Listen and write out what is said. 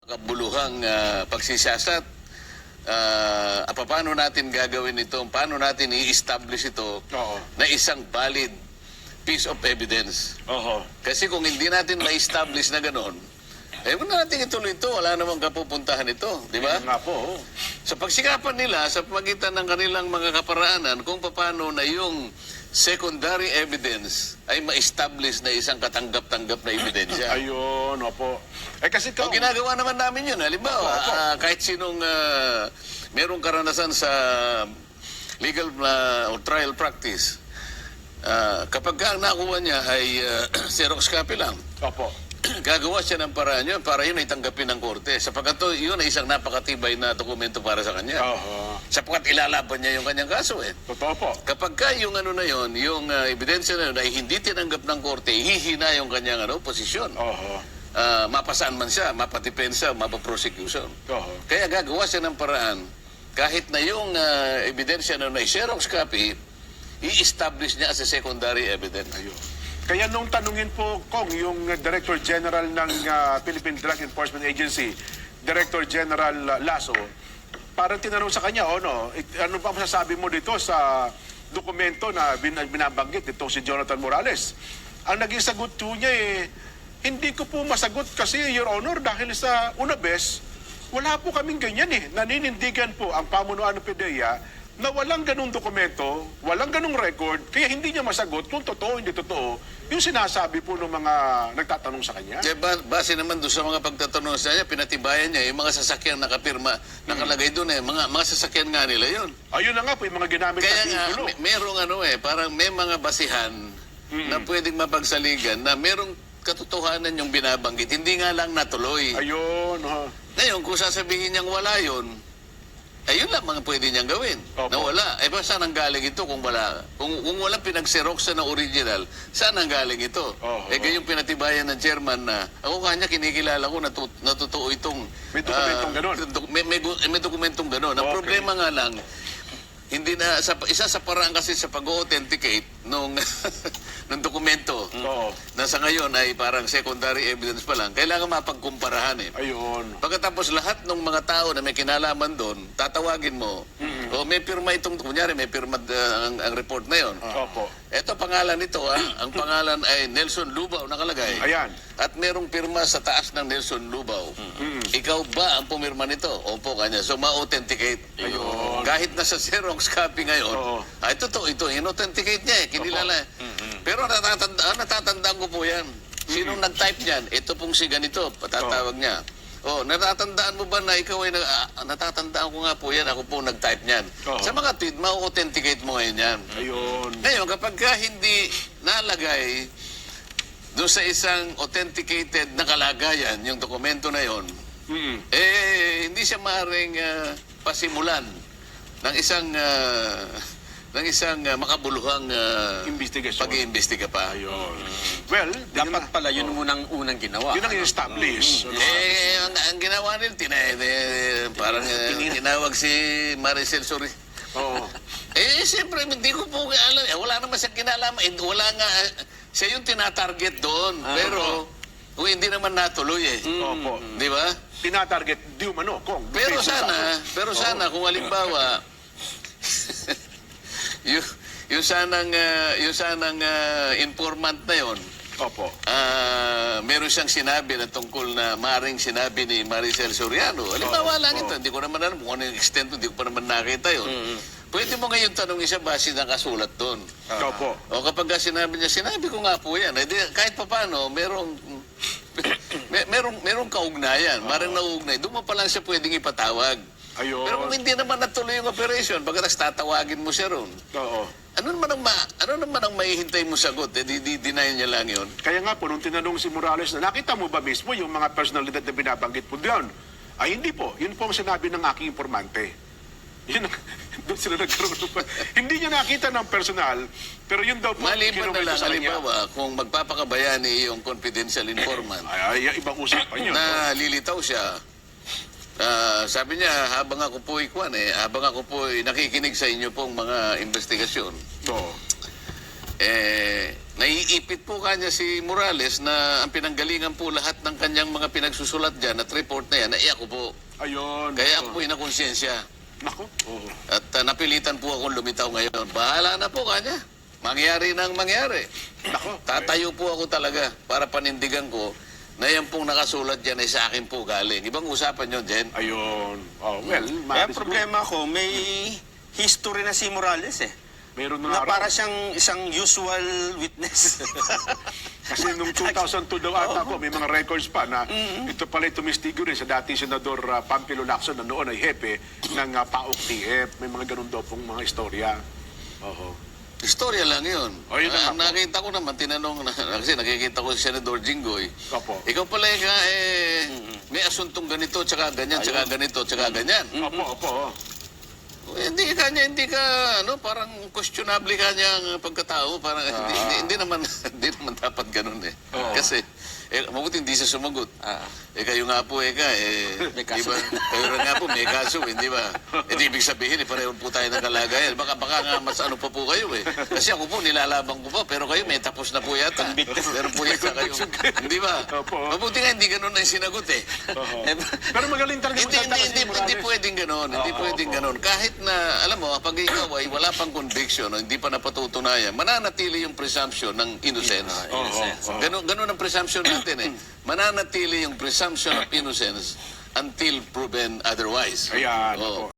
Kabuluhang pagsisiyasat. Paano natin gagawin ito? Paano natin i-establish ito na isang valid piece of evidence? Kasi kung hindi natin ma-establish na gano'n, huwag na natin ituloy ito. Wala namang kapupuntahan ito. Di ba? Nga po. Sa pagsikapan nila, sa pagitan ng kanilang mga kaparaanan, kung paano na yung secondary evidence ay ma-establish na isang katanggap-tanggap na ebidensya. Ayun, opo. Kasi O ginagawa naman namin yun. Halimbawa, kahit sinong merong karanasan sa legal o trial practice, kapag ang nakuha niya ay Xerox copy lang, Opo. gagawa siya ng paraan yun para yun ay tanggapin ng korte. Sapagkat yun ay isang napakatibay na dokumento para sa kanya. Sapagkat ilalaban niya yung kanyang kaso eh. Totoo po. Kapag yung ano na yun, yung ebidensya na yun ay hindi tinanggap ng korte, hihina yung kanyang posisyon. Mapasaan man siya, mapadepensa, mapaprosecution. Kaya gagawa siya ng paraan, kahit na yung ebidensya na ay Xerox copy, i-establish niya as a secondary evidence. Kaya nung tanungin po, Kong, yung Director General ng Philippine Drug Enforcement Agency, Director General Lasso, parang tinanong sa kanya, ano ba masasabi mo dito sa dokumento na binabanggit dito si Jonathan Morales? Ang naging sagot po niya hindi ko po masagot kasi, Your Honor, dahil sa una bes, wala po kaming ganyan Naninindigan po ang pamunuan ng PDEA na walang ganung dokumento, walang ganung record, kaya hindi niya masagot kung totoo, hindi totoo, yung sinasabi po ng mga nagtatanong sa kanya. Base naman doon sa mga pagtatanong sa kanya, pinatibayan niya, yung mga sasakyan nakapirma, nakalagay doon mga sasakyan nga nila yun. Ayun na nga po, yung mga ginamit Kaya na nga, titulo. merong parang may mga basihan na pwedeng mapagsaligan na merong katotohanan yung binabanggit, hindi nga lang natuloy. Ayun, Ngayon, kung sasabihin niyang wala yun, ayun lang mga pwede niyang gawin. Opo. Na wala. Saan ang galing ito kung wala? Kung walang pinag-xerox na original, saan ang galing ito? Gayong pinatibayan ng chairman na, ako kanya kinikilala ko na totoo itong... May dokumentong ganon. May dokumentong ganon. Ang problema nga lang, hindi na, isa sa paraan kasi sa pag-authenticate nung dokumento na sa ngayon ay parang secondary evidence pa lang, kailangan mapagkumparahan Ayun. Pagkatapos lahat ng mga tao na may kinalaman doon, tatawagin mo, may pirma itong, kunyari may pirma ang report na yon. Opo. Ito pangalan nito, ang pangalan ay Nelson Lubao nakalagay. Ayan. At merong pirma sa taas ng Nelson Lubao. Ikaw ba ang pumirma nito? Opo, kanya. So, ma-authenticate. Ayun. Kahit nasa Xerox copy ngayon, totoo ito, in-authenticate niya kinilala. Pero natatandaan ko po yan. Sinong nag-type niyan? Ito pong si ganito, patatawag niya. Natatandaan mo ba na ikaw ay natatandaan ko nga po yan, ako po nag-type niyan. Sa mga tweet, ma-authenticate mo ngayon yan. Ayun. Ngayon, kapag hindi nalagay doon sa isang authenticated na kalagayan, yung dokumento na yon, hindi siya maaaring pasimulan ng isang makabuluhang pag-iimbestiga pa. Ayun. Well, dapat pala yun munang unang ginawa. Yun ang establish. Ang ginawa nila, parang tinawag si Maricel Sori. Siyempre, hindi ko po alam. Wala naman siyang kinalaman. Wala nga, siya yung tinatarget doon. Pero, hindi naman natuloy Opo. Di ba? Tinatarget, di umano, Kong. Pero sana, kung halimbawa, yung sanang informant na yon, meron siyang sinabi na tungkol na maring sinabi ni Maricel Soriano. Halimbawa lang ito, hindi ko naman alam kung ano yung extent, hindi ko pa naman nakita yun. Pwede mo ngayon tanongin siya base ng kasulat doon. O kapag sinabi niya, sinabi ko nga po yan. Kahit pa paano, merong kaugnayan, marang nauugnay. Doon mo pa lang siya pwedeng ipatawag. Ayun. Pero kung hindi naman natuloy yung operation, pagkatapos tatawagin mo siya ron. Ano naman ang mahihintay mo sagot? Di-deny niya lang yun. Kaya nga po, nung tinanong si Morales na, nakita mo ba mismo yung mga personalidad na binabanggit po doon? Ay, hindi po. Yun po ang sinabi ng aking informante. Doon sila nagkaroon pa. Hindi niya nakita ng personal, pero yun daw po. Maliban na lang, halimbawa, kung magpapakabayani yung confidential informant, ibang usapan yun. na lilitaw siya, sabi niya, habang ako po'y nakikinig sa inyo pong mga investigasyon, naiipit po kanya si Morales na ang pinanggalingan po lahat ng kanyang mga pinagsusulat dyan at report na yan, na ako po. Ayun. Kaya ako po inakonsensya. Nako. Oo. At napilitan po akong lumitaw ngayon. Bahala na po kanya. Mangyari nang mangyari. Nako. Tatayo po ako talaga para panindigan ko na yan pong nakasulat dyan ay sa akin po galing. Ibang usapan yun, Jen. Ayun. Oh, well, Kaya Maris, problema ko, may history na si Morales eh. meron Na na para siyang isang usual witness. Kasi nung 2002 daw ata ko, may mga records pa na ito pala tumistigo rin sa dating Senador Pampilo Lacson na noon ay hepe ng PAOK TF. May mga ganun daw pong mga istorya. Oo. Istorya lang yun. Oh, yun na nga po. Nakita ko naman, tinanong na, kasi nakikita ko si Senador Jinggoy. Opo. Ikaw pala may asuntong ganito, tsaka ganyan, tsaka ganito, tsaka ganyan. Opo. Hindi ka, parang questionable ka niya ang pagkatao. Parang, hindi naman dapat ganun eh. Kasi, mabuti hindi siya sumagot. Kayo nga po, May kaso. Diba? Kayo rin nga po, may kaso, hindi ba? Ibig sabihin, pareho po tayo ng kalagayan. Baka nga mas ano pa po kayo eh. Kasi ako po, nilalaban ko pa, pero kayo may tapos na po yata. Pero po yata kayo. Hindi ba? Opo. Mabuti nga, hindi ganun na yung sinagot eh. Pero magaling talaga magsalita kasi si Hindi Morales. pwedeng ganon. Hindi pwedeng ganon. Kahit na, alam mo, pag ikaw ay wala pang conviction o hindi pa napatutunayan, mananatili yung presumption ng innocence. Ganon ang presumption natin eh. Mananatili yung presumption of innocence until proven otherwise. Ayan. Oo. Opo.